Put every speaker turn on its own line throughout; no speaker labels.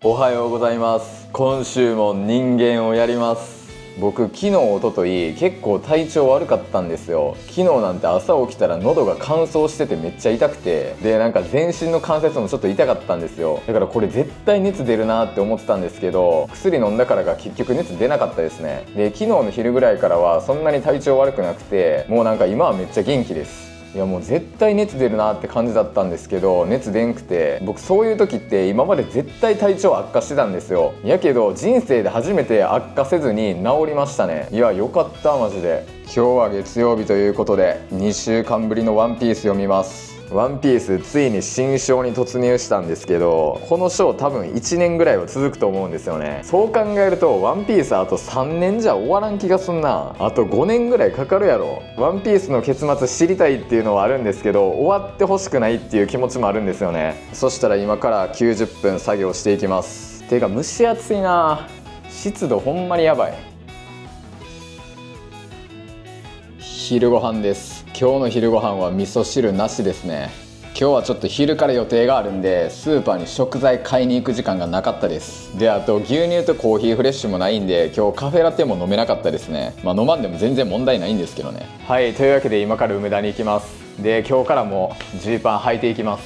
おはようございます。今週も人間をやります。僕昨日一昨日結構体調悪かったんですよ。昨日なんて朝起きたら喉が乾燥しててめっちゃ痛くて、でなんか全身の関節もちょっと痛かったんですよ。だからこれ絶対熱出るなって思ってたんですけど、薬飲んだからが結局熱出なかったですね。で昨日の昼ぐらいからはそんなに体調悪くなくて、もうなんか今はめっちゃ元気です。いやもう絶対熱出るなって感じだったんですけど、熱出んくて、僕そういう時って今まで絶対体調悪化してたんですよ。やけど人生で初めて悪化せずに治りましたね。いやよかったマジで。今日は月曜日ということで2週間ぶりのワンピース読みます。ワンピースついに新章に突入したんですけど、この章多分1年ぐらいは続くと思うんですよね。そう考えるとワンピースあと3年じゃ終わらん気がすんな。あと5年ぐらいかかるやろ。ワンピースの結末知りたいっていうのはあるんですけど、終わってほしくないっていう気持ちもあるんですよね。そしたら今から90分作業していきます。てか蒸し暑いな。湿度ほんまにやばい。昼ご飯です。今日の昼ご飯は味噌汁なしですね。今日はちょっと昼から予定があるんでスーパーに食材買いに行く時間がなかったです。であと牛乳とコーヒーフレッシュもないんで今日カフェラテも飲めなかったですね。飲まんでも全然問題ないんですけどね。はい、というわけで今から梅田に行きます。で今日からもジーパン履いていきます。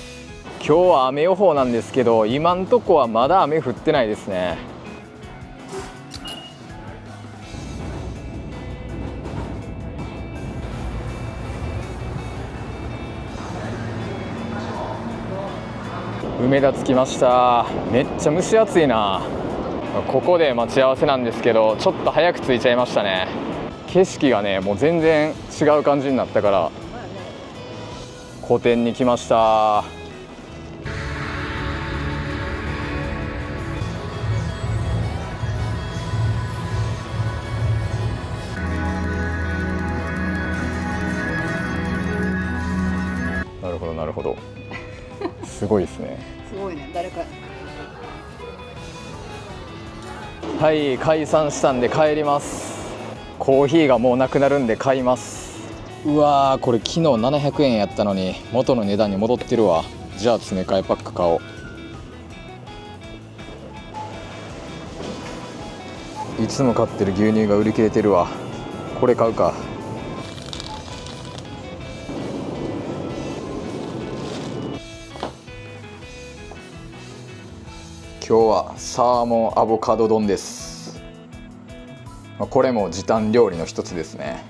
今日は雨予報なんですけど、今んとこはまだ雨降ってないですね。梅田着きました。めっちゃ蒸し暑いな。ここで待ち合わせなんですけど、ちょっと早く着いちゃいましたね。景色がねもう全然違う感じになったから個展に来ました。なるほどなるほど。すごいですね。
すごいね、誰か。
はい、解散したんで帰ります。コーヒーがもうなくなるんで買います。うわー、これ昨日700円やったのに元の値段に戻ってるわ。じゃあ詰め替えパック買おう。いつも買ってる牛乳が売り切れてるわ。これ買うか。今日はサーモンアボカド丼です。これも時短料理の一つですね。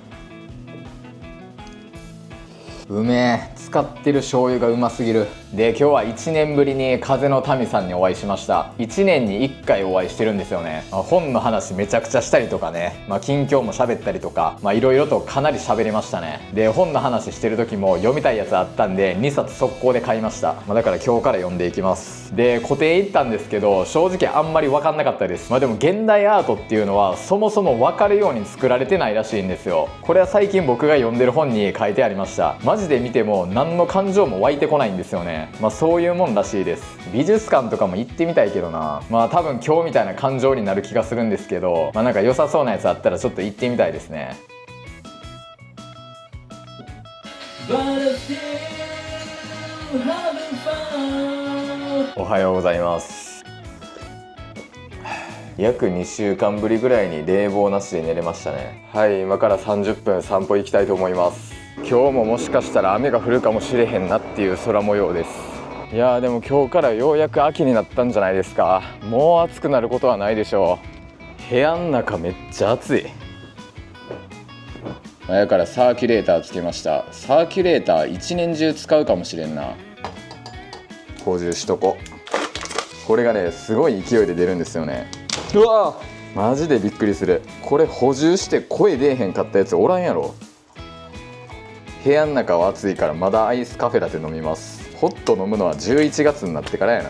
うめえ。使ってる醤油がうますぎる。で今日は1年ぶりに風の民さんにお会いしました。1年に1回お会いしてるんですよね。本の話めちゃくちゃしたりとかね、近況も喋ったりとかいろいろとかなり喋りましたね。で本の話してる時も読みたいやつあったんで2冊速攻で買いました。だから今日から読んでいきます。で個展行ったんですけど正直あんまり分かんなかったです。でも現代アートっていうのはそもそも分かるように作られてないらしいんですよ。これは最近僕が読んでる本に書いてありました。マジで見ても何の感情も湧いてこないんですよね。そういうもんらしいです。美術館とかも行ってみたいけどな。多分今日みたいな感情になる気がするんですけど、なんか良さそうなやつあったらちょっと行ってみたいですね。おはようございます。約2週間ぶりぐらいに冷房なしで寝れましたね。はい、今から30分散歩行きたいと思います。今日ももしかしたら雨が降るかもしれへんなっていう空模様です。いやーでも今日からようやく秋になったんじゃないですか。もう暑くなることはないでしょう。部屋の中めっちゃ暑い。前からサーキュレーターつけました。サーキュレーター一年中使うかもしれんな。補充しとこ。これがねすごい勢いで出るんですよね。うわーマジでびっくりする。これ補充して声出えへんかったやつおらんやろ。部屋の中は暑いからまだアイスカフェラテ飲みます。ホット飲むのは11月になってからやな。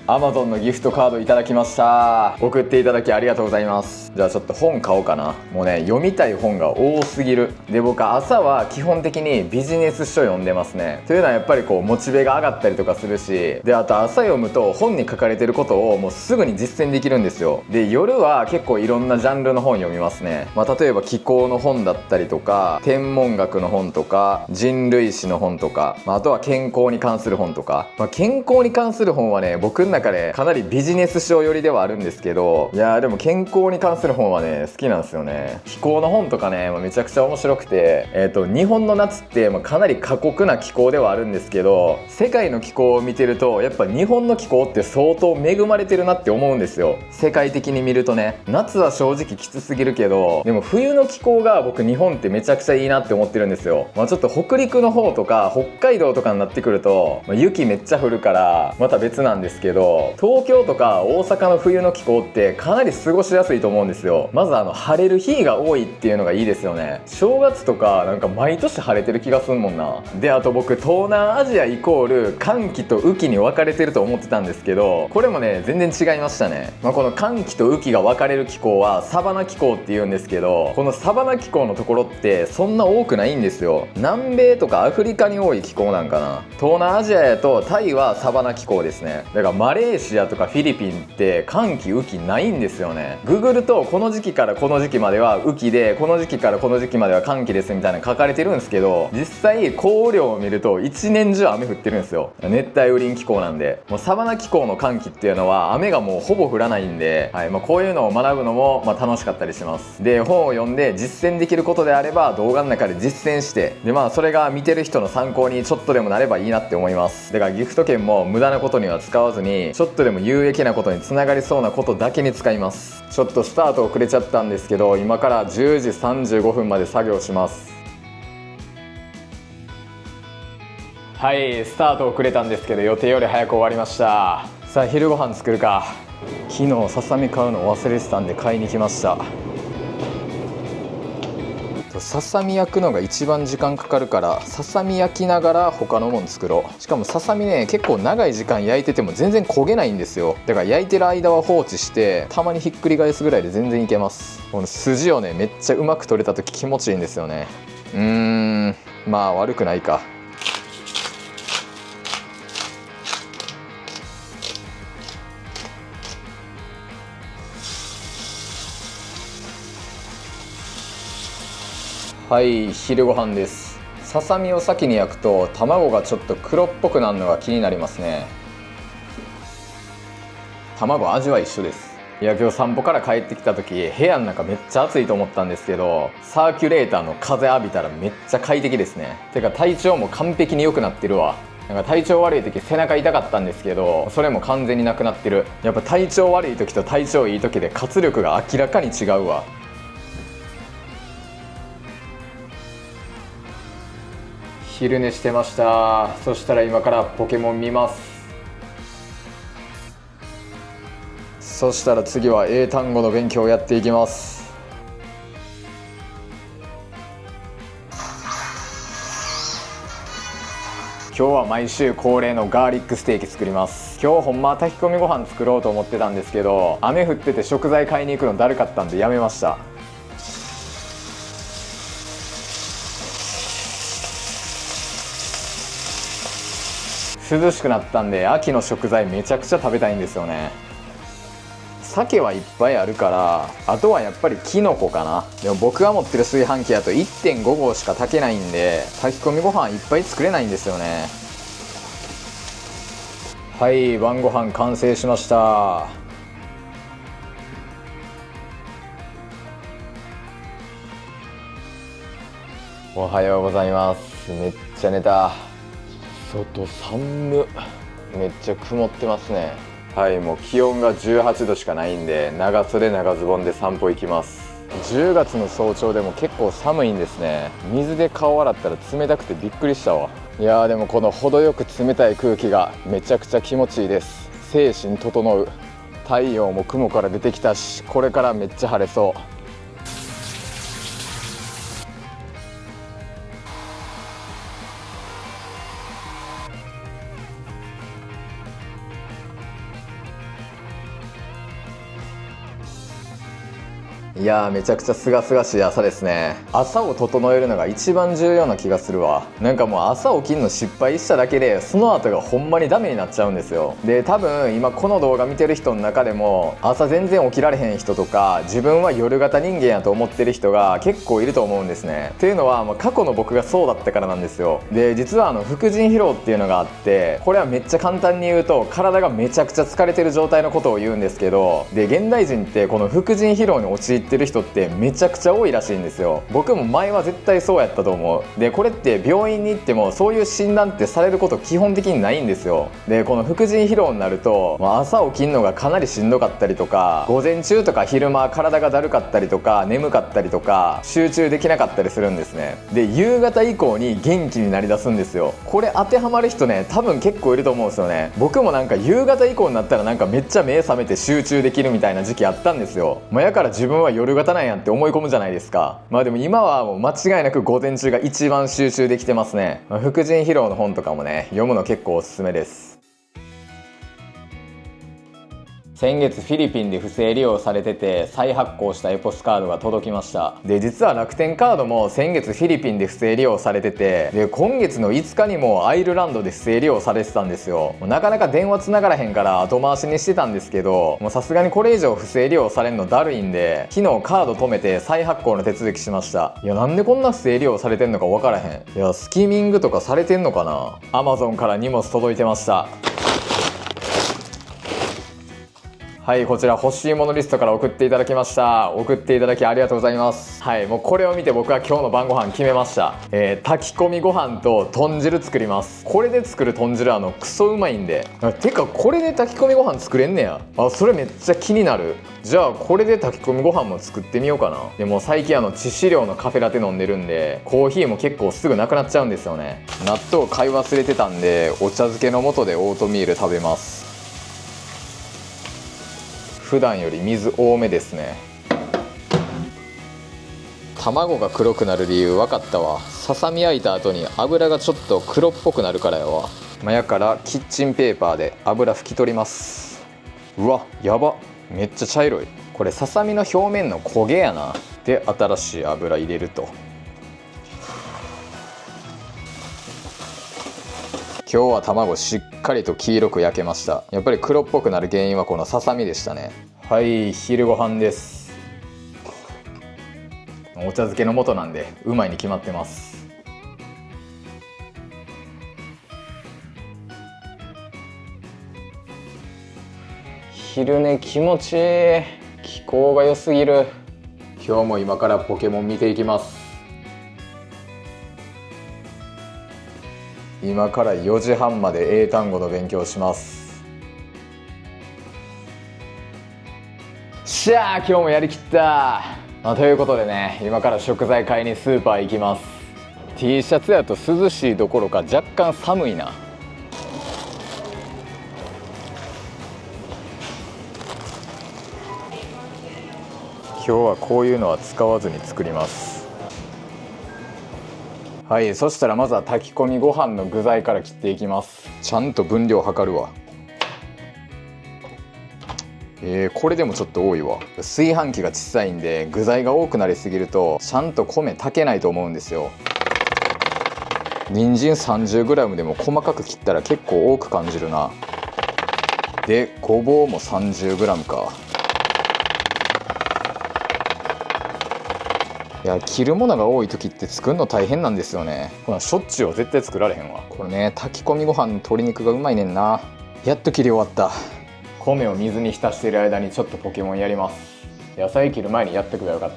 Amazon のギフトカードいただきました。送っていただきありがとうございます。じゃあちょっと本買おうかな。もうね読みたい本が多すぎる。で僕朝は基本的にビジネス書読んでますね。というのはやっぱりこうモチベが上がったりとかするし、であと朝読むと本に書かれてることをもうすぐに実践できるんですよ。で夜は結構いろんなジャンルの本読みますね。例えば気候の本だったりとか天文学の本とか人類史の本とか、あとは健康に関する本とか、健康に関する本はね僕の中でかなりビジネス書寄りではあるんですけど、いやでも健康に関する本はね好きなんですよね。気候の本とかね、めちゃくちゃ面白くて、日本の夏ってかなり過酷な気候ではあるんですけど、世界の気候を見てるとやっぱ日本の気候って相当恵まれてるなって思うんですよ。世界的に見るとね、夏は正直きつすぎるけど、でも冬の気候が僕日本ってめちゃくちゃいいなって思ってるんですよ。ちょっと北陸の方とか北海道とかになってくると、雪めっちゃ降るからまた別なんですけど、東京とか大阪の冬の気候ってかなり過ごしやすいと思うんですよ。まず晴れる日が多いっていうのがいいですよね。正月とかなんか毎年晴れてる気がするもんな。であと僕東南アジアイコール寒気と雨季に分かれてると思ってたんですけど、これもね全然違いましたね。この寒気と雨季が分かれる気候はサバナ気候って言うんですけど、このサバナ気候のところってそんな多くないんですよ。南米とかアフリカに多い気候なんかな。東南アジアやとタイはサバナ気候ですね。だからマレーシアとかフィリピンって寒気雨季ないんですよね。ググるとこの時期からこの時期までは雨季で、この時期からこの時期までは寒気ですみたいな書かれてるんですけど、実際降雨量を見ると一年中雨降ってるんですよ。熱帯雨林気候なんで、もうサバナ気候の寒気っていうのは雨がもうほぼ降らないんで、こういうのを学ぶのも楽しかったりします。で本を読んで実践できることであれば動画の中で実践して、でそれが見てる人の参考にちょっとでもなればいいなって思います。だからギフト券も無駄なことには使わずに、ちょっとでも有益なことにつながりそうなことだけに使います。ちょっとスタート遅れちゃったんですけど、今から10時35分まで作業します。はい、スタート遅れたんですけど予定より早く終わりました。さあ昼ご飯作るか。昨日ささみ買うの忘れてたんで買いに来ました。ささみ焼くのが一番時間かかるから、ささみ焼きながら他のもの作ろう。しかもささみね結構長い時間焼いてても全然焦げないんですよ。だから焼いてる間は放置してたまにひっくり返すぐらいで全然いけます。この筋をねめっちゃうまく取れた時気持ちいいんですよね。悪くないか。はい、昼ご飯です。ささみを先に焼くと卵がちょっと黒っぽくなるのが気になりますね。卵味は一緒です。いや今日散歩から帰ってきた時部屋の中めっちゃ暑いと思ったんですけど、サーキュレーターの風浴びたらめっちゃ快適ですね。てか体調も完璧に良くなってるわ。なんか体調悪い時背中痛かったんですけど、それも完全になくなってる。やっぱ体調悪い時と体調いい時で活力が明らかに違うわ。昼寝してました。そしたら今からポケモン見ます。そしたら次は英単語の勉強をやっていきます。今日は毎週恒例のガーリックステーキ作ります。今日ほんまは炊き込みご飯作ろうと思ってたんですけど、雨降ってて食材買いに行くのだるかったんでやめました。涼しくなったんで秋の食材めちゃくちゃ食べたいんですよね。鮭はいっぱいあるから、あとはやっぱりキノコかな。でも僕が持ってる炊飯器だと 1.5 合しか炊けないんで炊き込みご飯いっぱい作れないんですよね。はい、晩ご飯完成しました。おはようございます。めっちゃ寝た。外寒っ。めっちゃ曇ってますね。はい、もう気温が18度しかないんで長袖長ズボンで散歩行きます。10月の早朝でも結構寒いんですね。水で顔洗ったら冷たくてびっくりしたわ。いやーでもこの程よく冷たい空気がめちゃくちゃ気持ちいいです。精神整う。太陽も雲から出てきたし、これからめっちゃ晴れそう。いやー、めちゃくちゃ清々しい朝ですね。朝を整えるのが一番重要な気がするわ。なんかもう朝起きんの失敗しただけでその後がほんまにダメになっちゃうんですよ。で、多分今この動画見てる人の中でも朝全然起きられへん人とか、自分は夜型人間やと思ってる人が結構いると思うんですね。っていうのは、過去の僕がそうだったからなんですよ。で、実は副腎疲労っていうのがあって、これはめっちゃ簡単に言うと体がめちゃくちゃ疲れてる状態のことを言うんですけど、で、現代人ってこの副腎疲労に陥ってる人ってめちゃくちゃ多いらしいんですよ。僕も前は絶対そうやったと思う。で、これって病院に行ってもそういう診断ってされること基本的にないんですよ。で、この副腎疲労になると、朝起きんのがかなりしんどかったりとか、午前中とか昼間体がだるかったりとか、眠かったりとか、集中できなかったりするんですね。で、夕方以降に元気になりだすんですよ。これ当てはまる人ね、多分結構いると思うんですよね。僕もなんか夕方以降になったらなんかめっちゃ目覚めて集中できるみたいな時期あったんですよ。やから自分は夜型なんやって思い込むじゃないですか。でも今はもう間違いなく午前中が一番集中できてますね。副腎疲労の本とかもね、読むの結構おすすめです。先月フィリピンで不正利用されてて再発行したエポスカードが届きました。で、実は楽天カードも先月フィリピンで不正利用されてて、で、今月の5日にもアイルランドで不正利用されてたんですよ。なかなか電話繋がらへんから後回しにしてたんですけど、さすがにこれ以上不正利用されんのだるいんで、昨日カード止めて再発行の手続きしました。いや、なんでこんな不正利用されてんのか分からへん。いや、スキミングとかされてんのかな。Amazon から荷物届いてました。はい、こちら欲しいものリストから送っていただきました。送っていただきありがとうございます。はい、もうこれを見て僕は今日の晩ご飯決めました。炊き込みご飯と豚汁作ります。これで作る豚汁クソうまいんで。てかこれで炊き込みご飯作れんねや。それめっちゃ気になる。じゃあこれで炊き込みご飯も作ってみようかな。でも最近致死量のカフェラテ飲んでるんで、コーヒーも結構すぐなくなっちゃうんですよね。納豆買い忘れてたんで、お茶漬けの素でオートミール食べます。普段より水多めですね。卵が黒くなる理由分かったわ。ささみ焼いた後に油がちょっと黒っぽくなるからやわ。やからキッチンペーパーで油拭き取ります。うわ、やば、めっちゃ茶色い。これささみの表面の焦げやな。で、新しい油入れると。今日は卵しっかりと黄色く焼けました。やっぱり黒っぽくなる原因はこのささみでしたね。はい、昼ご飯です。お茶漬けの素なんでうまいに決まってます。昼寝気持ちいい。気候が良すぎる。今日も今からポケモン見ていきます。今から4時半まで英単語の勉強します。しゃあ、今日もやりきった。ということでね、今から食材買いにスーパー行きます。 T シャツやと涼しいどころか若干寒いな。今日はこういうのは使わずに作ります。はい、そしたらまずは炊き込みご飯の具材から切っていきます。ちゃんと分量測るわ。これでもちょっと多いわ。炊飯器が小さいんで具材が多くなりすぎるとちゃんと米炊けないと思うんですよ。人参 30g でも細かく切ったら結構多く感じるな。で、ごぼうも 30g か。いや、切るものが多い時って作るの大変なんですよね。しょっちゅうは絶対作られへんわ。これね、炊き込みご飯の鶏肉がうまいねんな。やっと切り終わった。米を水に浸している間にちょっとポケモンやります。野菜切る前にやってくればよかっ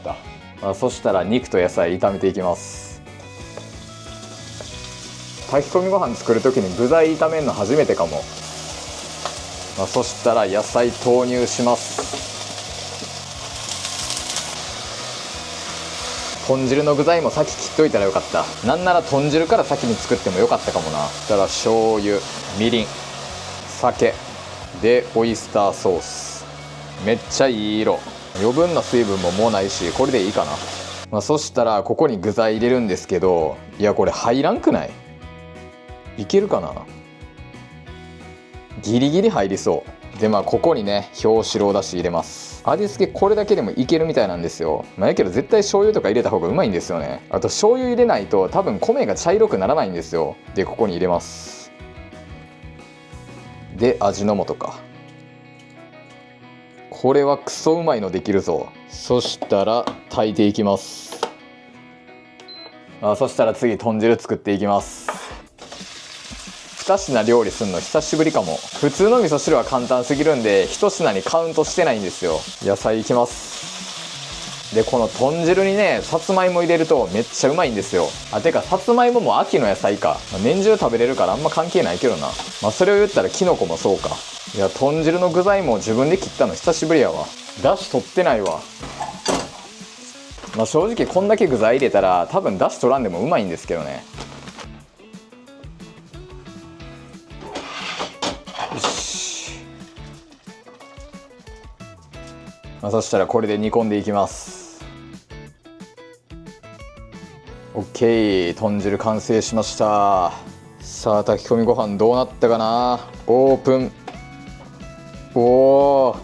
た。そしたら肉と野菜炒めていきます。炊き込みご飯作る時に具材炒めるの初めてかも。そしたら野菜投入します。豚汁の具材も先切っといたらよかった。なんなら豚汁から先に作ってもよかったかもな。そしたら醤油、みりん、酒でオイスターソース。めっちゃいい色。余分な水分ももうないし、これでいいかな。そしたらここに具材入れるんですけど、いやこれ入らんくない？いけるかな。ギリギリ入りそうで、ここにね表白だし入れます。味付けこれだけでもいけるみたいなんですよ。やけど絶対醤油とか入れた方がうまいんですよね。あと醤油入れないと多分米が茶色くならないんですよ。でここに入れます。で味の素か。これはクソうまいのできるぞ。そしたら炊いていきます。そしたら次豚汁作っていきます。2品料理するの久しぶりかも。普通の味噌汁は簡単すぎるんで1品にカウントしてないんですよ。野菜いきます。でこの豚汁にねさつまいも入れるとめっちゃうまいんですよ。てかさつまいもも秋の野菜か、年中食べれるからあんま関係ないけどな。それを言ったらきのこもそうか。いや豚汁の具材も自分で切ったの久しぶりやわ。だし取ってないわ。正直こんだけ具材入れたら多分だし取らんでもうまいんですけどね。よし。そしたらこれで煮込んでいきます。 OK、 豚汁完成しました。さあ炊き込みご飯どうなったかな。オープン。お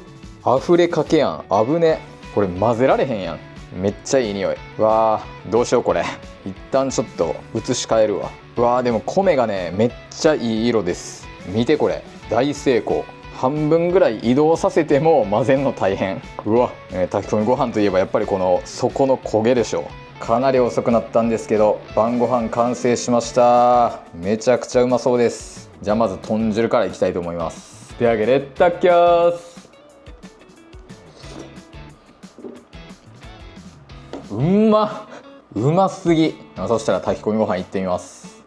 ー溢れかけやん。あぶね。これ混ぜられへんやん。めっちゃいい匂い。わーどうしようこれ。一旦ちょっと移し替えるわ。わーでも米がねめっちゃいい色です。見てこれ大成功。半分ぐらい移動させても混ぜんの大変。うわ、炊き込みご飯といえばやっぱりこの底の焦げでしょ。かなり遅くなったんですけど晩ご飯完成しました。めちゃくちゃうまそうです。じゃあまず豚汁からいきたいと思います。手上げレッタッキャース。うますぎ。そしたら炊き込みご飯いってみます。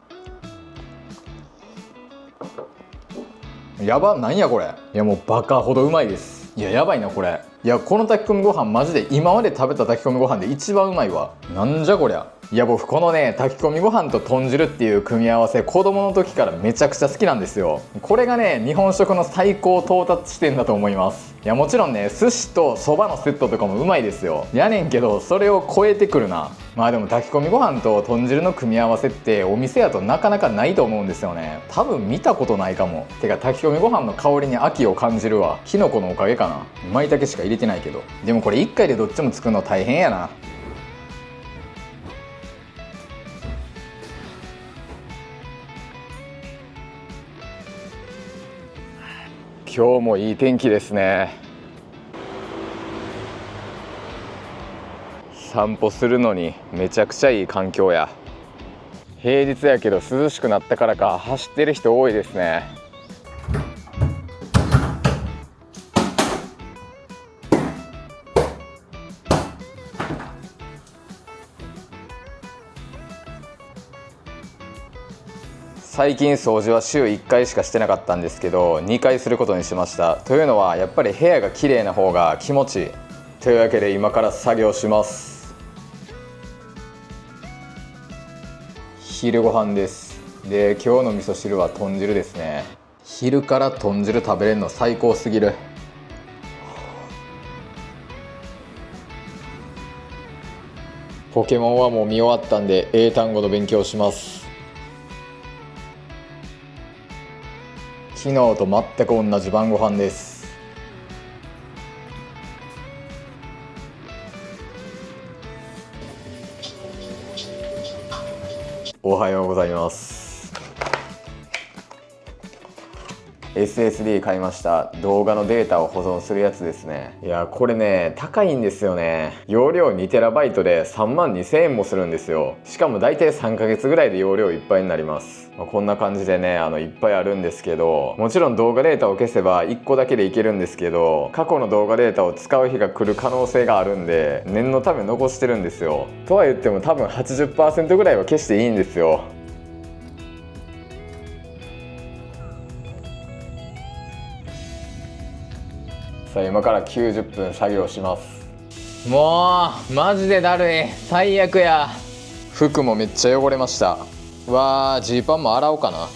やば、なんやこれ。いやもうバカほどうまいです。いややばいなこれ。いやこの炊き込みご飯マジで今まで食べた炊き込みご飯で一番うまいわ。なんじゃこりゃ。いや僕このね炊き込みご飯と豚汁っていう組み合わせ子供の時からめちゃくちゃ好きなんですよ。これがね日本食の最高到達地点だと思います。いやもちろんね寿司とそばのセットとかもうまいですよ。やねんけどそれを超えてくるな。でも炊き込みご飯と豚汁の組み合わせってお店やとなかなかないと思うんですよね。多分見たことないかも。てか炊き込みご飯の香りに秋を感じるわ。キノコのおかげかな。舞茸しか入れてないけど。でもこれ1回でどっちも作るの大変やな。今日もいい天気ですね。散歩するのにめちゃくちゃいい環境や。平日やけど涼しくなったからか走ってる人多いですね。最近掃除は週1回しかしてなかったんですけど2回することにしました。というのはやっぱり部屋が綺麗な方が気持ちいい。というわけで今から作業します。昼ご飯です。で今日の味噌汁は豚汁ですね。昼から豚汁食べれるの最高すぎる。ポケモンはもう見終わったんで英単語の勉強します。昨日と全く同じ晩ご飯です。おはようございます。SSD 買いました。動画のデータを保存するやつですね。いやこれね高いんですよね。容量 2TB で32,000円もするんですよ。しかもだいたい3ヶ月ぐらいで容量いっぱいになります。こんな感じでねいっぱいあるんですけど、もちろん動画データを消せば1個だけでいけるんですけど、過去の動画データを使う日が来る可能性があるんで念のため残してるんですよ。とは言っても多分 80% ぐらいは消していいんですよ。さあ今から90分作業します。もうマジでだるい。最悪や。服もめっちゃ汚れました。わージーパンも洗おうかな。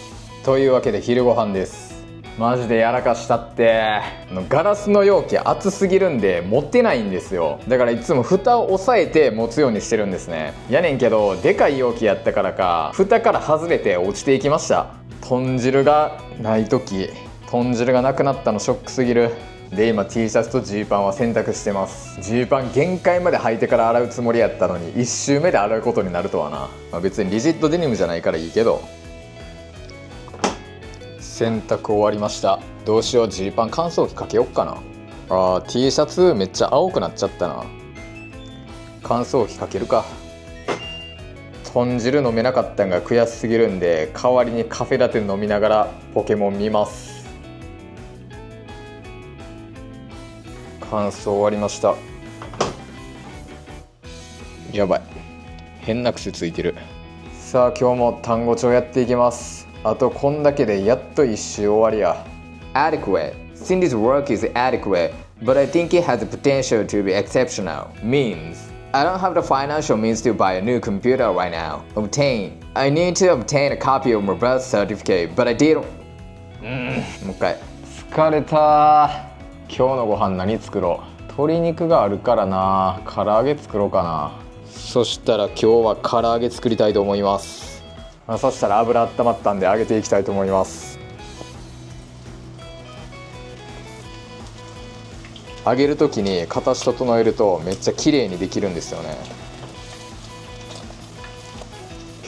というわけで昼ご飯です。マジでやらかしたって。ガラスの容器熱すぎるんで持ってないんですよ。だからいつも蓋を押さえて持つようにしてるんですね。やねんけどでかい容器やったからか蓋から外れて落ちていきました。豚汁がない時豚汁がなくなったのショックすぎる。で今 T シャツとジーパンは洗濯してます。ジーパン限界まで履いてから洗うつもりやったのに1周目で洗うことになるとはな。別にリジットデニムじゃないからいいけど。洗濯終わりました。どうしよう、ジーパン乾燥機かけよっかな。T シャツめっちゃ青くなっちゃったな。乾燥機かけるか。豚汁飲めなかったんが悔しすぎるんで、代わりにカフェラテ飲みながらポケモン見ます。乾燥終わりました。やばい、変な癖ついてる。さあ今日も単語帳やっていきます。あとこんだけでやっと一周終わりや。 Adequate. Cindy's work is adequate, but I think it has the potential to be exceptional. Means I don't have the financial means to buy a new computer right now. Obtain. I need to obtain a copy of my birth certificate, but I didn't. もう一回。疲れた。今日のご飯何作ろう。鶏肉があるからな。唐揚げ作ろうかな。そしたら今日は唐揚げ作りたいと思います。そしたら油温まったんで揚げていきたいと思います。揚げる時に形整えるとめっちゃ綺麗にできるんですよね。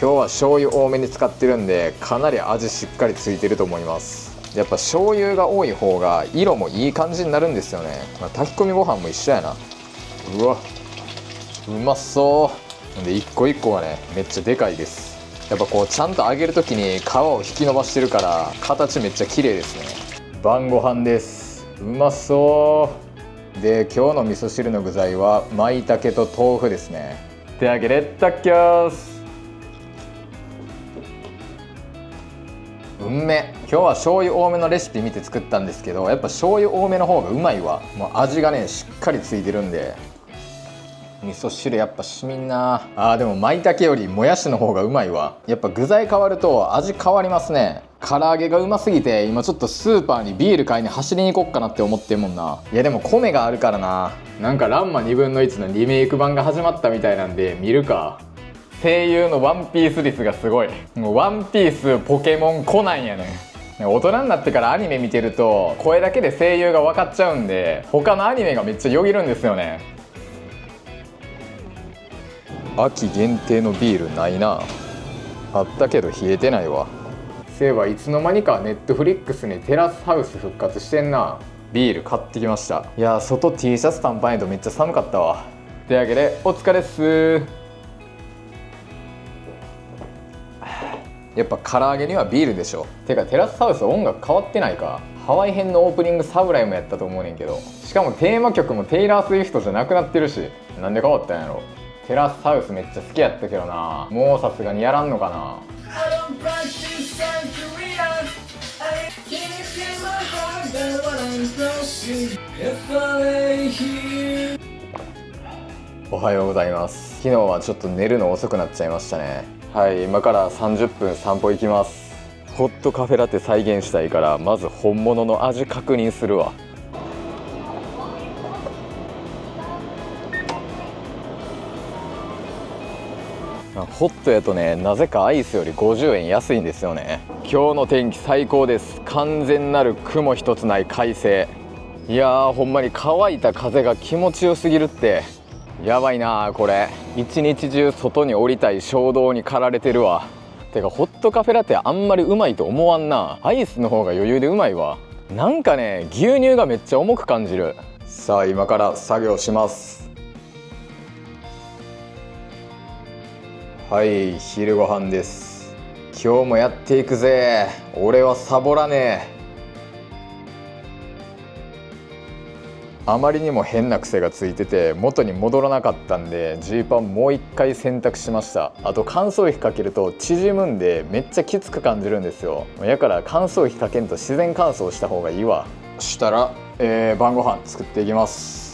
今日は醤油多めに使ってるんでかなり味しっかりついてると思います。やっぱ醤油が多い方が色もいい感じになるんですよね。炊き込みご飯も一緒やな。うわ、うまそう。で一個一個がねめっちゃでかいです。やっぱこうちゃんと揚げる時に皮を引き伸ばしてるから形めっちゃ綺麗ですね。晩ご飯です。うまそうで、今日の味噌汁の具材は舞茸と豆腐ですね。手揚げレッタッキャース。うんめ。今日は醤油多めのレシピ見て作ったんですけど、やっぱ醤油多めの方がうまいわ。もう味がねしっかりついてるんで。味噌汁やっぱしみんな。でも舞茸よりもやしの方がうまいわ。やっぱ具材変わると味変わりますね。唐揚げがうますぎて今ちょっとスーパーにビール買いに走りに行こっかなって思ってんもんな。いやでも米があるからな。なんかランマ2分の1のリメイク版が始まったみたいなんで見るか。声優のワンピース率がすごい。もうワンピース、ポケモン、コナンやねん。大人になってからアニメ見てると声だけで声優が分かっちゃうんで他のアニメがめっちゃよぎるんですよね。秋限定のビールないな。あったけど冷えてないわ。そういえばいつの間にかネットフリックスにテラスハウス復活してんな。ビール買ってきました。いや外 T シャツ短パンやとめっちゃ寒かったわ。というわけでお疲れっす。やっぱ唐揚げにはビールでしょ。てかテラスハウス音楽変わってないか。ハワイ編のオープニングサブライもやったと思うねんけど、しかもテーマ曲もテイラー・スウィフトじゃなくなってるし、なんで変わったんやろ。テラスハウスめっちゃ好きやったけどな。もうさすがにやらんのかな。おはようございます。昨日はちょっと寝るの遅くなっちゃいましたね。はい、今から30分散歩行きます。ホットカフェラテ再現したいからまず本物の味確認するわ。ホットやとね、なぜかアイスより50円安いんですよね。今日の天気最高です。完全なる雲一つない快晴。いやーほんまに乾いた風が気持ちよすぎるって。やばいなーこれ。一日中外に降りたい衝動に駆られてるわ。てかホットカフェラテあんまりうまいと思わんな。アイスの方が余裕でうまいわ。なんかね牛乳がめっちゃ重く感じる。さあ今から作業します。はい、昼ご飯です。今日もやっていくぜ。俺はサボらねえ。あまりにも変な癖がついてて元に戻らなかったんでジーパンもう一回洗濯しました。あと乾燥機かけると縮むんでめっちゃきつく感じるんですよ。やから乾燥機かけんと自然乾燥した方がいいわ。そしたら、晩ご飯作っていきます。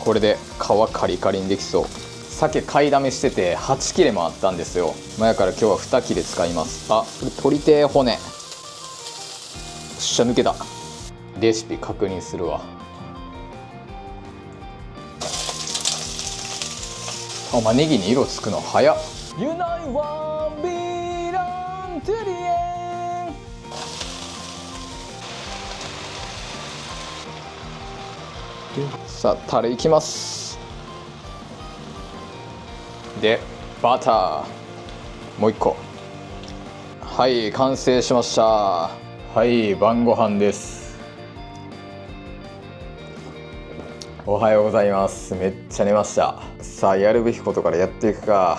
これで皮カリカリにできそう。鮭買いだめしてて8切れもあったんですよ。やから今日は2切れ使います。これ鶏手骨。よっしゃ抜けた。レシピ確認するわ。ネギに色つくの早っ。Unite one belong to the end。 さあタレいきます。でバターもう一個。はい完成しました。はい晩ご飯です。おはようございます。めっちゃ寝ました。さあやるべきことからやっていくか。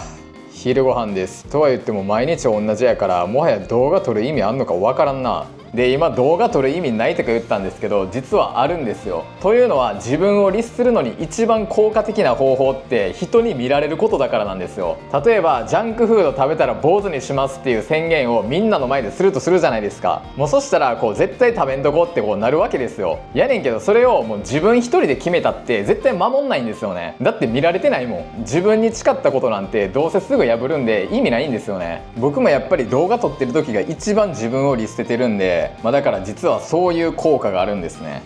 昼ご飯です。とは言っても毎日同じやからもはや動画撮る意味あんのかわからんな。で今動画撮る意味ないとか言ったんですけど実はあるんですよ。というのは自分を律するのに一番効果的な方法って人に見られることだからなんですよ。例えばジャンクフード食べたら坊主にしますっていう宣言をみんなの前でするとするじゃないですか。もうそしたらこう絶対食べんとこってこうなるわけですよ。やねんけどそれをもう自分一人で決めたって絶対守んないんですよね。だって見られてないもん。自分に誓ったことなんてどうせすぐ破るんで意味ないんですよね。僕もやっぱり動画撮ってる時が一番自分を律せてるんで、だから実はそういう効果があるんですね。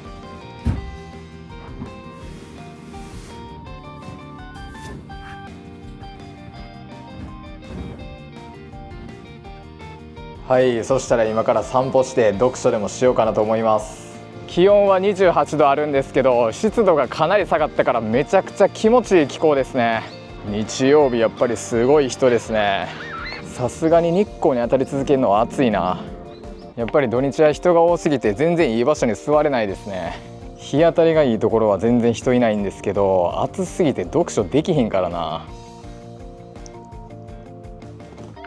はいそしたら今から散歩して読書でもしようかなと思います。気温は28度あるんですけど湿度がかなり下がったからめちゃくちゃ気持ちいい気候ですね。日曜日やっぱりすごい人ですね。さすがに日光に当たり続けるのは暑いな。やっぱり土日は人が多すぎて全然いい場所に座れないですね。日当たりがいいところは全然人いないんですけど暑すぎて読書できひんからな。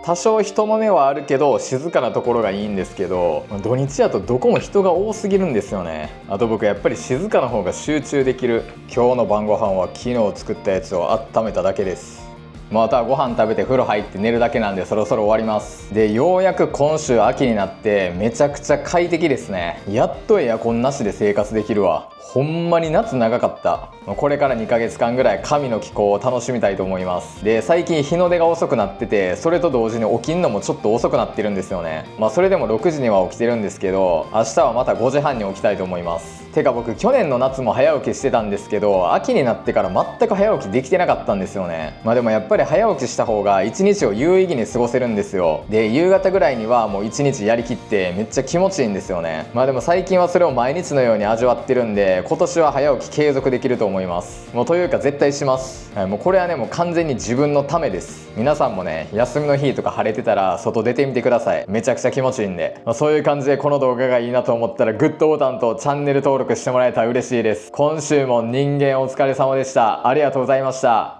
多少人の目はあるけど静かなところがいいんですけど土日やとどこも人が多すぎるんですよね。あと僕やっぱり静かな方が集中できる。今日の晩ご飯は昨日作ったやつを温めただけです。またご飯食べて風呂入って寝るだけなんでそろそろ終わります。でようやく今週秋になってめちゃくちゃ快適ですね。やっとエアコンなしで生活できるわ。ほんまに夏長かった。これから2ヶ月間ぐらい神の気候を楽しみたいと思います。で最近日の出が遅くなっててそれと同時に起きんのもちょっと遅くなってるんですよね。それでも6時には起きてるんですけど明日はまた5時半に起きたいと思います。てか僕去年の夏も早起きしてたんですけど秋になってから全く早起きできてなかったんですよね。でもやっぱり早起きした方が一日を有意義に過ごせるんですよ。で夕方ぐらいにはもう一日やりきってめっちゃ気持ちいいんですよね。でも最近はそれを毎日のように味わってるんで今年は早起き継続できると思います。というか絶対します。もうこれはねもう完全に自分のためです。皆さんもね休みの日とか晴れてたら外出てみてください。めちゃくちゃ気持ちいいんで、そういう感じでこの動画がいいなと思ったらグッドボタンとチャンネル登録してもらえたら嬉しいです。今週も人間お疲れ様でした。ありがとうございました。